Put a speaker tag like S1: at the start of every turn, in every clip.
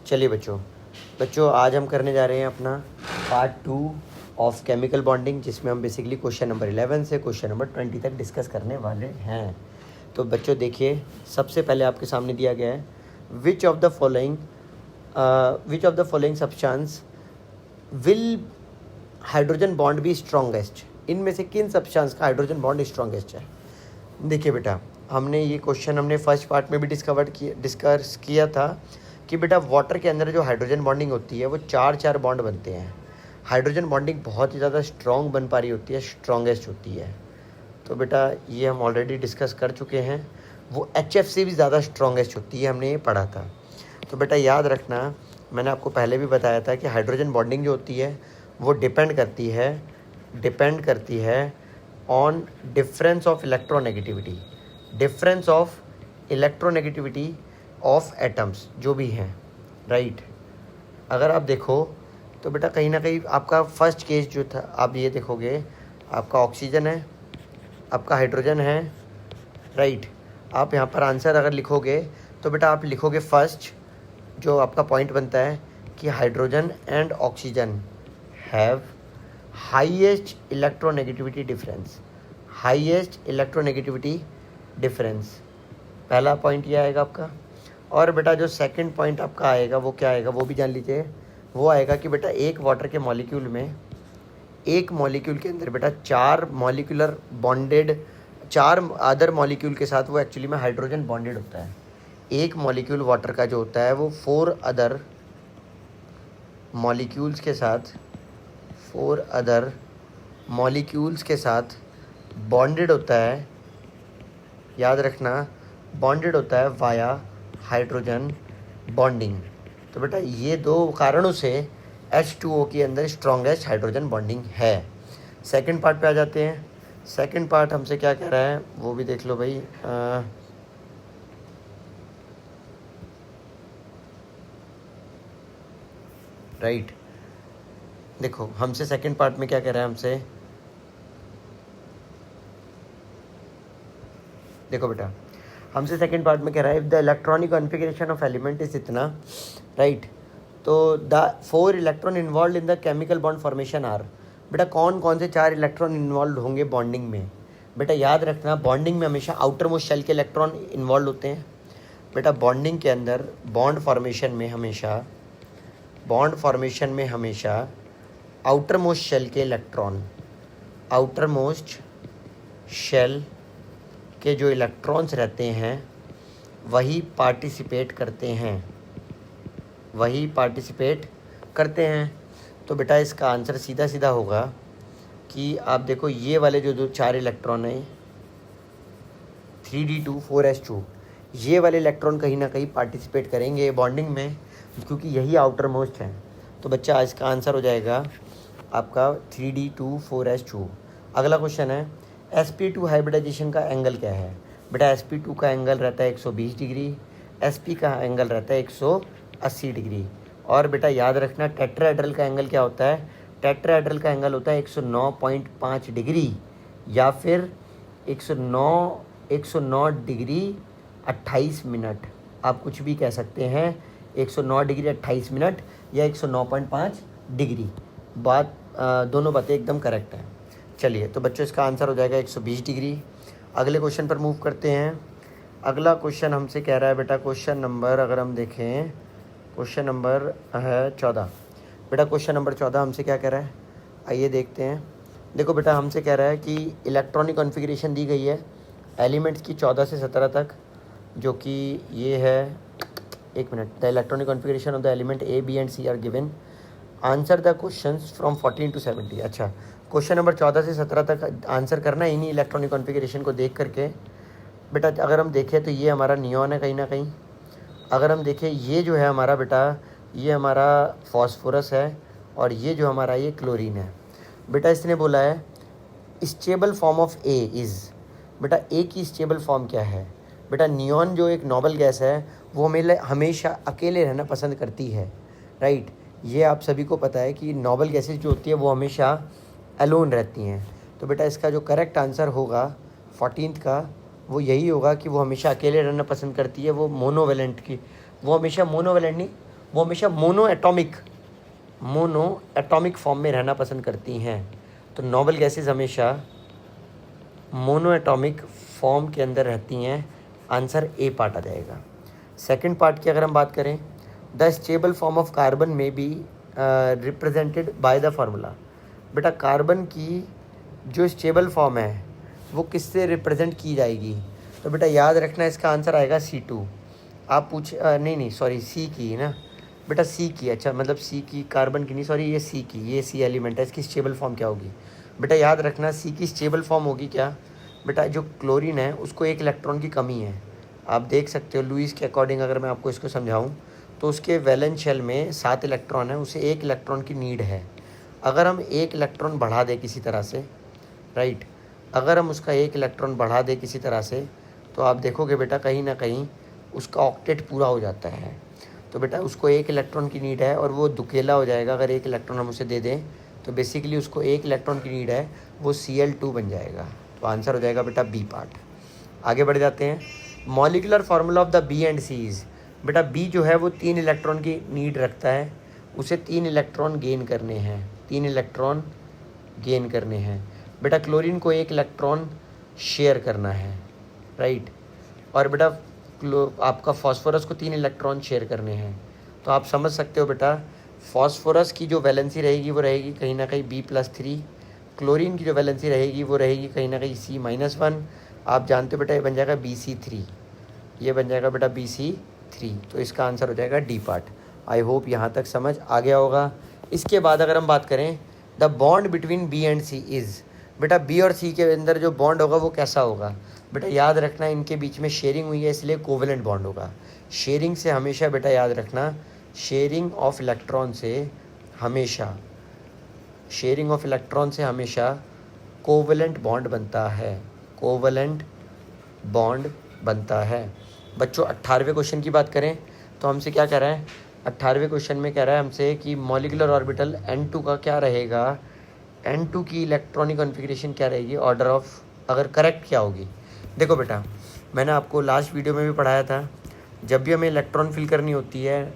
S1: चलिए बच्चों आज हम करने जा रहे हैं अपना पार्ट 2 ऑफ केमिकल बॉन्डिंग, जिसमें हम बेसिकली क्वेश्चन नंबर 11 से क्वेश्चन नंबर 20 तक डिस्कस करने वाले हैं। तो बच्चों देखिए, सबसे पहले आपके सामने दिया गया है which of the following substance will hydrogen bond be strongest. इनमें से किन सब्सटेंस का हाइड्रोजन बॉन्ड स्ट्रॉन्गेस्ट है। देखिए बेटा, हमने ये क्वेश्चन हमने फर्स्ट पार्ट में भी डिस्कस किया था कि बेटा वाटर के अंदर जो हाइड्रोजन बॉन्डिंग होती है वो चार बॉन्ड बनते हैं। हाइड्रोजन बॉन्डिंग बहुत ही ज़्यादा स्ट्रॉन्ग बन पा रही होती है, स्ट्रॉन्गेस्ट होती है। तो बेटा ये हम ऑलरेडी डिस्कस कर चुके हैं, वो HF से भी ज़्यादा स्ट्रॉन्गेस्ट होती है, हमने ये पढ़ा था। तो बेटा याद रखना, मैंने आपको पहले भी बताया था कि हाइड्रोजन बॉन्डिंग जो होती है वो डिपेंड करती है on difference of electronegativity of atoms जो भी हैं, राइट। अगर आप देखो तो बेटा कहीं ना कहीं आपका फर्स्ट केस जो था, आप ये देखोगे आपका ऑक्सीजन है, आपका हाइड्रोजन है, राइट। आप यहाँ पर आंसर अगर लिखोगे तो बेटा आप लिखोगे फर्स्ट जो आपका पॉइंट बनता है कि hydrogen and oxygen have highest electronegativity difference. पहला पॉइंट ये आएगा आपका। और बेटा जो सेकंड पॉइंट आपका आएगा वो क्या आएगा, वो भी जान लीजिए। वो आएगा कि बेटा एक वाटर के मॉलिक्यूल में, एक मॉलिक्यूल के अंदर बेटा चार अदर मॉलिक्यूल के साथ वो एक्चुअली में हाइड्रोजन बॉन्डेड होता है। एक मॉलिक्यूल वाटर का जो होता है वो 4 अदर मॉलिक्यूल्स के साथ बॉन्डेड होता है। याद रखना, बॉन्डेड होता है वाया हाइड्रोजन बॉन्डिंग। तो बेटा ये 2 कारणों से H2O के अंदर स्ट्रॉन्गेस्ट हाइड्रोजन बॉन्डिंग है। सेकंड पार्ट पे आ जाते हैं। सेकंड पार्ट हमसे क्या कह रहा है वो भी देख लो भाई। राइट, देखो हमसे सेकंड पार्ट में क्या कह रहा है हमसे। देखो बेटा, हमसे सेकंड पार्ट में कह रहा है if the electronic configuration of element is इतना, राइट। तो the 4 electron involve in the chemical bond formation are. बेटा कौन कौन से 4 इलेक्ट्रॉन इन्वॉल्व होंगे बॉन्डिंग में। बेटा याद रखना, बॉन्डिंग में हमेशा आउटर मोस्ट शेल के इलेक्ट्रॉन इन्वॉल्व होते हैं। बेटा बॉन्डिंग के अंदर बॉन्ड फॉर्मेशन में हमेशा आउटर मोस्ट शेल के जो इलेक्ट्रॉन्स रहते हैं वही पार्टिसिपेट करते हैं। तो बेटा इसका आंसर सीधा होगा कि आप देखो ये वाले जो 4 इलेक्ट्रॉन हैं 3d2 4s2, ये वाले इलेक्ट्रॉन कहीं ना कहीं पार्टिसिपेट करेंगे बॉन्डिंग में, क्योंकि यही आउटर मोस्ट हैं। तो बच्चा इसका आंसर हो जाएगा आपका 3d2 4s2। अगला क्वेश्चन है sp2 हाइब्रिडाइजेशन का एंगल क्या है। बेटा sp2 का एंगल रहता है 120 डिग्री, sp का एंगल रहता है 180 डिग्री। और बेटा याद रखना टेट्राहेड्रल का एंगल क्या होता है। टेट्राहेड्रल का एंगल होता है 109.5 डिग्री या फिर 109 डिग्री 28 मिनट। आप कुछ भी कह सकते हैं, 109 डिग्री 28 मिनट या 109.5 डिग्री। दोनों बातें एकदम करेक्ट हैं। चलिए तो बच्चों इसका आंसर हो जाएगा 120 डिग्री। अगले क्वेश्चन पर मूव करते हैं। अगला क्वेश्चन हमसे कह रहा है बेटा, क्वेश्चन नंबर अगर हम देखें, क्वेश्चन नंबर है 14। बेटा क्वेश्चन नंबर 14 हमसे क्या कह रहा है, आइए देखते हैं। देखो बेटा हमसे कह रहा है कि इलेक्ट्रॉनिक कॉन्फ़िगरेशन दी गई है एलिमेंट्स की 14 से 17 तक, जो कि ये है, एक minute. The electronic configuration of the element A, B and C are given. Answer the questions from 14 to 70। अच्छा, क्वेश्चन नंबर 14 से 17 तक आंसर करना है इन्हीं इलेक्ट्रॉनिक कॉन्फ़िगरेशन को देख करके। बेटा अगर हम देखें तो ये हमारा नियॉन है कहीं ना कहीं। अगर हम देखें ये जो है हमारा बेटा, ये हमारा फॉस्फोरस है, और ये जो हमारा ये क्लोरीन है। बेटा इसने बोला है stable form of A is. बेटा A की स्टेबल फॉर्म क्या है। बेटा नियॉन जो एक नोबल गैस है वो हमेशा अकेले रहना पसंद करती है, राइट। ये आप सभी को पता है कि नोबल गैसेस जो होती है वो हमेशा अलोन रहती हैं। तो बेटा इसका जो करेक्ट आंसर होगा 14th का वो यही होगा कि वो हमेशा अकेले रहना पसंद करती है। वो हमेशा मोनोवेलेंट नहीं, वो हमेशा मोनो एटॉमिक फॉर्म में रहना पसंद करती हैं। तो नोबल गैसेस हमेशा मोनो एटॉमिक फॉर्म के अंदर रहती हैं। आंसर ए पार्ट आ जाएगा। सेकंड पार्ट की अगर हम बात करें, the stable form of carbon may be represented by the formula. बेटा कार्बन की जो स्टेबल फॉर्म है वो किससे रिप्रेजेंट की जाएगी? तो बेटा याद रखना इसका आंसर आएगा C2। आप नहीं सॉरी सी की ना बेटा, सी की, अच्छा मतलब सी की, कार्बन की नहीं, सॉरी ये सी की, ये सी एलिमेंट है, इसकी स्टेबल फॉर्म क्या होगी? बेटा याद रखना सी की स्टेबल फॉर्म होगी क्या? बेटा जो क्लोरीन है उसको एक इलेक्ट्रॉन की कमी है। आप देख सकते हो लुईस के अकॉर्डिंग अगर मैं आपको इसको समझाऊं तो उसके वैलेंस शेल में 7 इलेक्ट्रॉन है, उसे 1 इलेक्ट्रॉन की नीड है। अगर हम 1 इलेक्ट्रॉन बढ़ा दें किसी तरह से, राइट, अगर हम उसका 1 इलेक्ट्रॉन बढ़ा दें किसी तरह से, तो आप देखोगे बेटा कहीं ना कहीं उसका ऑक्टेट पूरा हो जाता है। तो बेटा उसको 1 इलेक्ट्रॉन की नीड है और वो दुकेला हो जाएगा अगर 1 इलेक्ट्रॉन हम उसे दे दें। तो बेसिकली उसको 1 इलेक्ट्रॉन की नीड है, वो Cl2 बन जाएगा। तो आंसर हो जाएगा बेटा बी पार्ट। आगे बढ़ जाते हैं। Molecular formula of the B and C's. बेटा बी जो है वो 3 इलेक्ट्रॉन की नीड रखता है, उसे 3 इलेक्ट्रॉन गेन करने हैं, 3 इलेक्ट्रॉन गेन करने हैं। बेटा क्लोरीन को 1 इलेक्ट्रॉन शेयर करना है, राइट, और बेटा आपका फास्फोरस को 3 इलेक्ट्रॉन शेयर करने हैं। तो आप समझ सकते हो बेटा फास्फोरस की जो वैलेंसी रहेगी वो रहेगी कहीं ना कहीं B+3, क्लोरीन की जो वैलेंसी रहेगी वो रहेगी कहीं ना कहीं C-1। आप जानते हो बेटा ये बन जाएगा Bc3, ये बन जाएगा बेटा Bc3। तो इसका आंसर हो जाएगा डी पार्ट। आई होप यहाँ तक समझ आ गया होगा। इसके बाद अगर हम बात करें the bond between B and C is, बेटा बी और सी के अंदर जो बॉन्ड होगा वो कैसा होगा? बेटा याद रखना इनके बीच में शेयरिंग हुई है इसलिए कोवेलेंट बॉन्ड होगा। शेयरिंग से हमेशा बेटा याद रखना, शेयरिंग ऑफ इलेक्ट्रॉन से हमेशा कोवेलेंट बॉन्ड बनता है, कोवेलेंट बॉन्ड बनता है। बच्चों 18वें क्वेश्चन की बात करें तो हमसे क्या कह रहा है? 18वें क्वेश्चन में कह रहा है हमसे कि मॉलिकुलर ऑर्बिटल N2 का क्या रहेगा, N2 की इलेक्ट्रॉनिक कॉन्फ़िगरेशन क्या रहेगी, ऑर्डर ऑफ अगर करेक्ट क्या होगी? देखो बेटा मैंने आपको लास्ट वीडियो में भी पढ़ाया था, जब भी हमें इलेक्ट्रॉन फिल करनी होती है,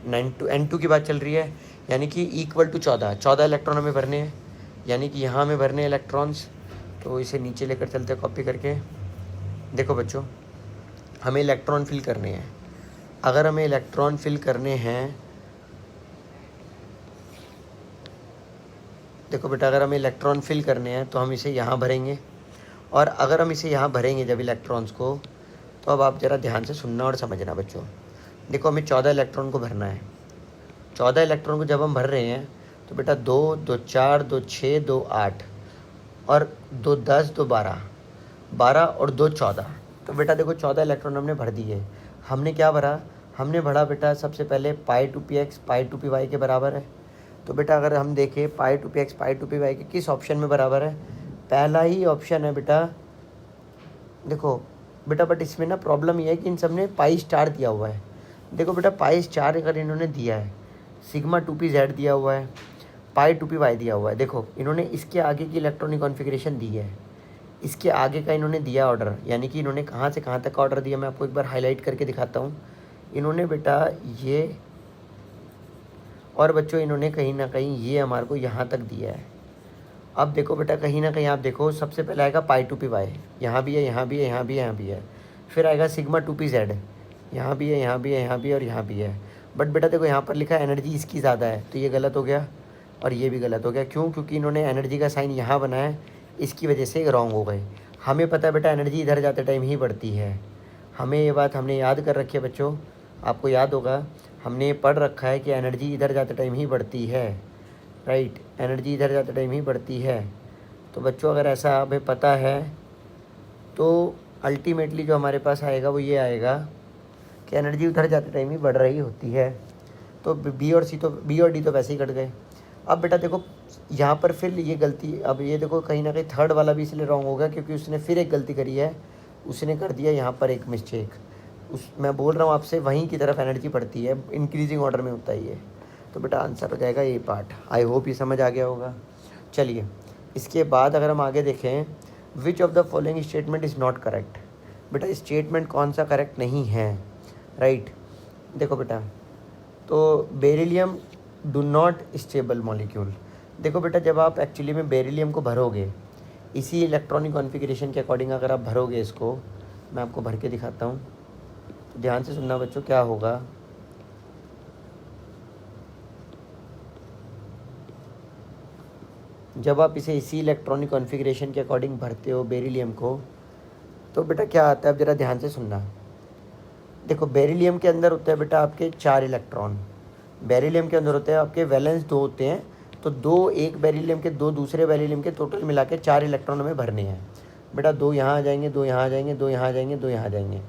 S1: N2 की बात चल रही है, यानी कि इक्वल टू 14 इलेक्ट्रॉन हमें भरने हैं, यानी कि यहाँ हमें भरने इलेक्ट्रॉन्स। तो इसे नीचे लेकर चलते कॉपी करके। देखो बच्चों हमें इलेक्ट्रॉन फिल करने हैं, अगर हमें इलेक्ट्रॉन फिल करने हैं, देखो बेटा अगर हमें इलेक्ट्रॉन फिल करने हैं तो हम इसे यहाँ भरेंगे, और अगर हम इसे यहाँ भरेंगे जब इलेक्ट्रॉन्स को, तो अब आप ज़रा ध्यान से सुनना और समझना बच्चों। देखो हमें 14 इलेक्ट्रॉन को भरना है। 14 इलेक्ट्रॉन को जब हम भर रहे हैं तो बेटा 2, 2, 4, 2, 6, 2, 8 और 2, 10, 2, 12 और 2, 14। तो बेटा देखो 14 इलेक्ट्रॉन हमने भर दिए। हमने क्या भरा? हमने भरा बेटा सबसे पहले π2px π2py के बराबर है। तो बेटा अगर हम देखें π2px π2py के किस ऑप्शन में बराबर है? पहला ही ऑप्शन है बेटा। देखो बेटा बट इसमें ना प्रॉब्लम ये है कि इन सब ने π* दिया हुआ है। देखो बेटा π* अगर इन्होंने दिया है, σ2pz दिया हुआ है, π2py दिया हुआ है। देखो इन्होंने इसके आगे की इलेक्ट्रॉनिक कॉन्फ़िगरेशन दी है, इसके आगे का इन्होंने दिया ऑर्डर, यानी कि इन्होंने कहाँ से कहाँ तक का ऑर्डर दिया मैं आपको एक बार हाईलाइट करके दिखाता हूँ। इन्होंने बेटा ये, और बच्चों इन्होंने कहीं ना कहीं ये हमारे को यहाँ तक दिया है। अब देखो बेटा कहीं ना कहीं आप देखो सबसे पहले आएगा π2py, यहाँ भी है, यहाँ भी है, यहाँ भी है, यहाँ भी है। फिर आएगा σ2pz, यहाँ भी है, यहाँ भी है, यहाँ भी है और यहाँ भी है। बट बेटा देखो यहाँ पर लिखा है एनर्जी इसकी ज़्यादा है, तो ये गलत हो गया और ये भी गलत हो गया। क्यों? क्योंकि इन्होंने एनर्जी का साइन यहाँ बनाया, इसकी वजह से रॉन्ग हो गए। हमें पता है बेटा एनर्जी इधर जाते टाइम ही बढ़ती है, हमें ये बात हमने याद कर रखी है बच्चों, आपको याद होगा हमने ये पढ़ रखा है कि एनर्जी इधर जाते टाइम ही बढ़ती है, राइट, एनर्जी इधर जाते टाइम ही बढ़ती है। तो बच्चों अगर ऐसा हमें पता है तो अल्टीमेटली जो हमारे पास आएगा वो ये आएगा कि एनर्जी उधर जाते टाइम ही बढ़ रही होती है। तो बी और डी तो वैसे ही कट गए। अब बेटा देखो यहाँ पर फिर ये गलती, अब ये देखो कहीं ना कहीं थर्ड वाला भी इसलिए रॉन्ग हो गया क्योंकि उसने फिर एक गलती करी है, उसने कर दिया यहाँ पर एक मिस्टेक। मैं बोल रहा हूँ आपसे वहीं की तरफ एनर्जी बढ़ती है, इंक्रीजिंग ऑर्डर में होता ही है। तो बेटा आंसर हो जाएगा ए पार्ट। आई होप ये समझ आ गया होगा। चलिए इसके बाद अगर हम आगे देखें, विच of the following statement is not correct. बेटा स्टेटमेंट कौन सा करेक्ट नहीं है, राइट। देखो बेटा तो beryllium do not stable molecule. देखो बेटा, जब आप एक्चुअली में बेरिलियम को भरोगे इसी इलेक्ट्रॉनिक कॉन्फ़िगरेशन के अकॉर्डिंग, अगर आप भरोगे इसको, मैं आपको भर के दिखाता हूँ, तो ध्यान से सुनना बच्चों क्या होगा। जब आप इसे इसी इलेक्ट्रॉनिक कॉन्फ़िगरेशन के अकॉर्डिंग भरते हो बेरिलियम को, तो बेटा क्या आता है, अब ज़रा ध्यान से सुनना। देखो, बेरिलियम के अंदर होता है बेटा आपके 4 इलेक्ट्रॉन। बेरिलियम के अंदर होते हैं आपके वैलेंस 2 होते हैं, तो 2 एक बेरिलियम के, 2 दूसरे बेरिलियम के, टोटल मिला के 4 इलेक्ट्रॉन हमें भरने हैं बेटा। 2 यहाँ आ जाएंगे, 2 यहाँ आ जाएंगे, 2 यहाँ आ जाएंगे, 2 यहाँ आ जाएंगे।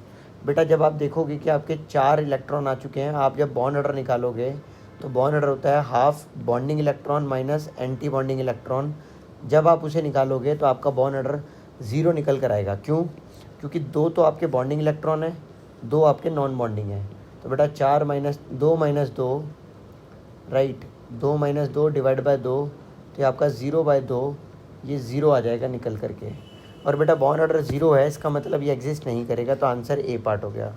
S1: बेटा जब आप देखोगे कि आपके 4 इलेक्ट्रॉन आ चुके हैं, आप जब बॉन्ड ऑर्डर निकालोगे तो बॉन्ड ऑर्डर होता है half bonding electron minus anti bonding electron. जब आप उसे निकालोगे तो आपका बॉन्ड ऑर्डर 0 निकल कर आएगा। क्यों? क्योंकि 2 तो आपके बॉन्डिंग इलेक्ट्रॉन है, 2 आपके नॉन बॉन्डिंग है। तो बेटा 4 minus 2 right, 2 minus 2 divide by 2, तो ये आपका 0/2, ये 0 आ जाएगा निकल करके। और बेटा बॉन्ड ऑर्डर 0 है, इसका मतलब ये एग्जिस्ट नहीं करेगा, तो आंसर ए पार्ट हो गया।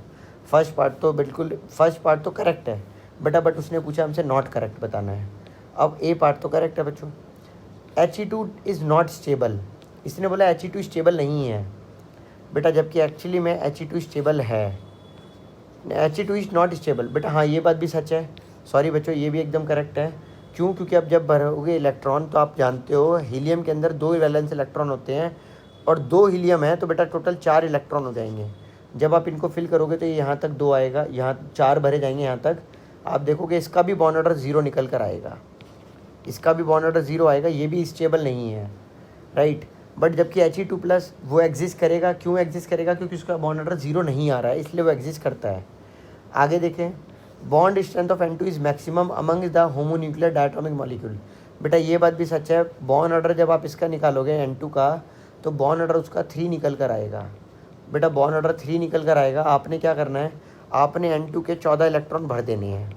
S1: फर्स्ट पार्ट तो करेक्ट है बेटा, बट उसने पूछा हमसे नॉट करेक्ट बताना है। अब ए पार्ट तो करेक्ट है बच्चों। He2 इज़ नॉट स्टेबल, इसने बोला He2 स्टेबल नहीं है बेटा, जबकि एक्चुअली में He2 स्टेबल है। He2 इज़ नॉट स्टेबल बेटा, हाँ ये बात भी सच है। सॉरी बच्चों, ये भी एकदम करेक्ट है। क्यों? क्योंकि अब जब भरोगे इलेक्ट्रॉन, तो आप जानते हो हीलियम के अंदर 2 वैलेंस इलेक्ट्रॉन होते हैं और 2 हीलियम है, तो बेटा टोटल 4 इलेक्ट्रॉन हो जाएंगे। जब आप इनको फिल करोगे तो ये यहाँ तक 2 आएगा, यहाँ 4 भरे जाएंगे, यहाँ तक आप देखोगे इसका भी बॉन्ड ऑर्डर 0 निकल कर आएगा, इसका भी बॉन्ड ऑर्डर 0 आएगा, ये भी स्टेबल नहीं है राइट। बट जबकि He2+ वो एग्जिस्ट करेगा। क्यों एग्जिस्ट करेगा? क्योंकि उसका बॉन्ड ऑर्डर 0 नहीं आ रहा है, इसलिए वो एग्जिस्ट करता है। आगे देखें, bond strength of N2 is maximum among the homonuclear diatomic molecule. बेटा ये बात भी सच है। बॉन्ड ऑर्डर जब आप इसका निकालोगे N2 का, तो बॉन्ड ऑर्डर उसका 3 निकल कर आएगा बेटा, बॉन्ड ऑर्डर 3 निकल कर आएगा। आपने क्या करना है, आपने N2 के 14 इलेक्ट्रॉन भर देने हैं।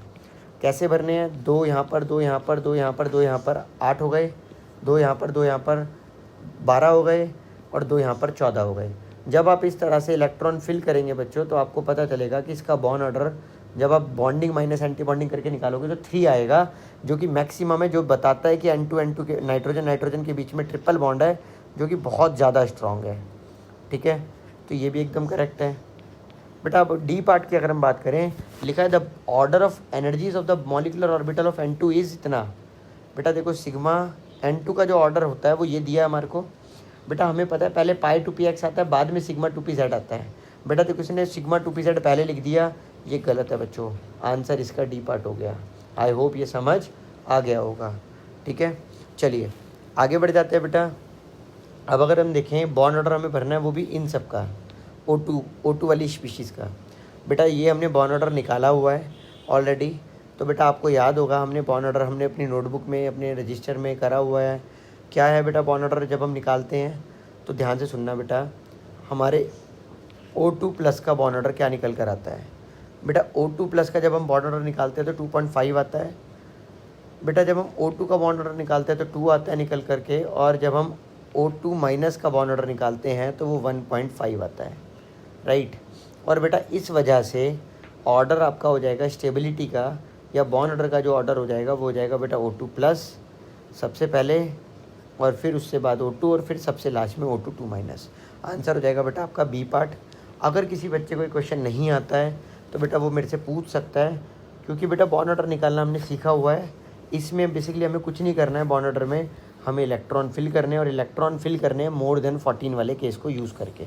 S1: कैसे भरने हैं? 2 यहाँ पर, 2 यहाँ पर, 2 यहाँ पर, 2 यहाँ पर, 8 हो गए। 2 यहाँ पर, 2 यहाँ पर, 12 हो गए, और 2 यहाँ पर 14 हो गए। जब आप इस तरह से इलेक्ट्रॉन फिल करेंगे बच्चों, तो आपको पता चलेगा कि इसका बॉन्ड ऑर्डर, जब आप बॉन्डिंग माइनस एंटी बॉन्डिंग करके निकालोगे तो 3 आएगा, जो कि मैक्सिमम है, जो बताता है कि N2 के नाइट्रोजन के बीच में ट्रिपल बॉन्ड है, जो कि बहुत ज़्यादा स्ट्रॉन्ग है। ठीक है, तो ये भी एकदम करेक्ट है बेटा। अब डी पार्ट की अगर हम बात करें, लिखा है the order of energies of the molecular orbital of N2 is इतना। बेटा देखो, सिग्मा N2 का जो ऑर्डर होता है वो ये दिया है हमारे को बेटा। हमें पता है पहले पाई 2px आता है, बाद में सिग्मा 2pz आता है बेटा। देखो इसने सिग्मा 2pz पहले लिख दिया, ये गलत है बच्चों। आंसर इसका डी पार्ट हो गया। आई होप ये समझ आ गया होगा। ठीक है, चलिए आगे बढ़ जाते हैं बेटा। अब अगर हम देखें, बॉन्ड ऑर्डर हमें भरना है, वो भी इन सब का, O2 वाली स्पीशीज़ का बेटा। ये हमने बॉन्ड ऑर्डर निकाला हुआ है ऑलरेडी। तो बेटा आपको याद होगा, हमने बॉन्ड ऑर्डर हमने अपनी नोटबुक में, अपने रजिस्टर में करा हुआ है। क्या है बेटा बॉन्ड ऑर्डर जब हम निकालते हैं, तो ध्यान से सुनना बेटा, हमारे O2+ का बॉन्ड ऑर्डर क्या निकल कर आता है बेटा। O2+ का जब हम बॉन्ड ऑर्डर निकालते हैं तो 2.5 आता है बेटा। जब हम O2 का बॉन्ड ऑर्डर निकालते हैं तो 2 आता है निकल करके, और जब हम O2- का बॉन्ड ऑर्डर निकालते हैं तो वो 1.5 आता है राइट। और बेटा इस वजह से ऑर्डर आपका हो जाएगा स्टेबिलिटी का, या बॉन्ड ऑर्डर का जो ऑर्डर हो जाएगा वो हो जाएगा बेटा O2+ सबसे पहले, और फिर उससे बाद O2, और फिर सबसे लास्ट में O2-2-। आंसर हो जाएगा बेटा आपका बी पार्ट। अगर किसी बच्चे को क्वेश्चन नहीं आता है तो बेटा वो मेरे से पूछ सकता है, क्योंकि बेटा बॉन्ड ऑर्डर निकालना हमने सीखा हुआ है। इसमें बेसिकली हमें कुछ नहीं करना है। बॉन्ड ऑर्डर में हमें इलेक्ट्रॉन फिल करने हैं, और इलेक्ट्रॉन फिल करने हैं मोर देन 14 वाले केस को यूज़ करके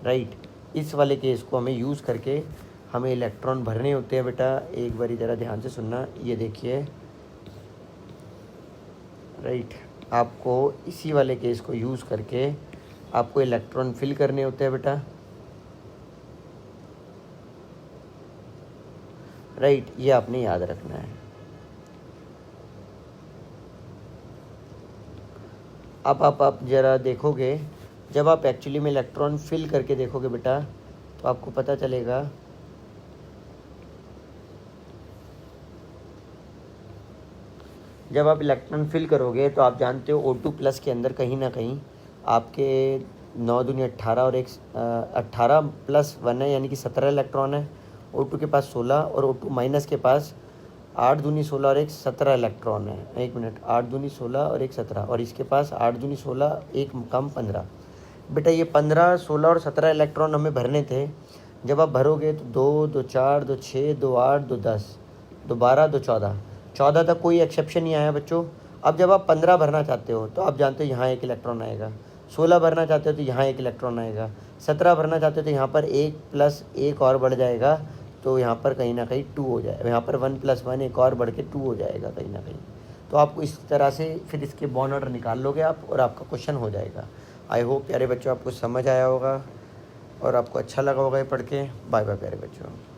S1: राइट। इस वाले केस को हमें यूज़ करके हमें इलेक्ट्रॉन भरने होते हैं बेटा। एक बारी ज़रा ध्यान से सुनना, ये देखिए राइट, आपको इसी वाले केस को यूज़ करके आपको इलेक्ट्रॉन फिल करने होते हैं बेटा राइट। ये आपने याद रखना है। अब आप ज़रा देखोगे, जब आप एक्चुअली में इलेक्ट्रॉन फिल करके देखोगे बेटा, तो आपको पता चलेगा जब आप इलेक्ट्रॉन फिल करोगे तो आप जानते हो O2+ के अंदर कहीं ना कहीं आपके 9 दूनी 18 और 18 + 1 है, यानी कि 17 इलेक्ट्रॉन है। O2 के पास 16, और O2- के पास 8 दूनी 16 और एक 17 इलेक्ट्रॉन है। 1 मिनट, 8 दूनी 16 और एक 17, और इसके पास 8 दूनी 16 एक कम 15। बेटा ये 15, 16 और 17 इलेक्ट्रॉन हमें भरने थे। जब आप भरोगे तो 2, 2 4, 2 6, 2 8, 2 10, 2 12, 2 14, 14 तक कोई एक्सेप्शन नहीं आया बच्चों। अब जब आप 15 भरना चाहते हो तो आप जानते हो यहाँ एक इलेक्ट्रॉन आएगा, 16 भरना चाहते हो तो यहाँ एक इलेक्ट्रॉन आएगा, 17 भरना चाहते हो तो यहाँ पर 1 प्लस 1 और बढ़ जाएगा, तो यहाँ पर कहीं ना कहीं 2 हो जाएगा। यहाँ पर 1 + 1 एक और बढ़ के 2 हो जाएगा कहीं ना कहीं। तो आपको इस तरह से फिर इसके बॉन्ड ऑर्डर निकाल लोगे आप, और आपका क्वेश्चन हो जाएगा। आई होप प्यारे बच्चों आपको समझ आया होगा और आपको अच्छा लगा होगा ये पढ़ के। बाय बाय प्यारे बच्चों।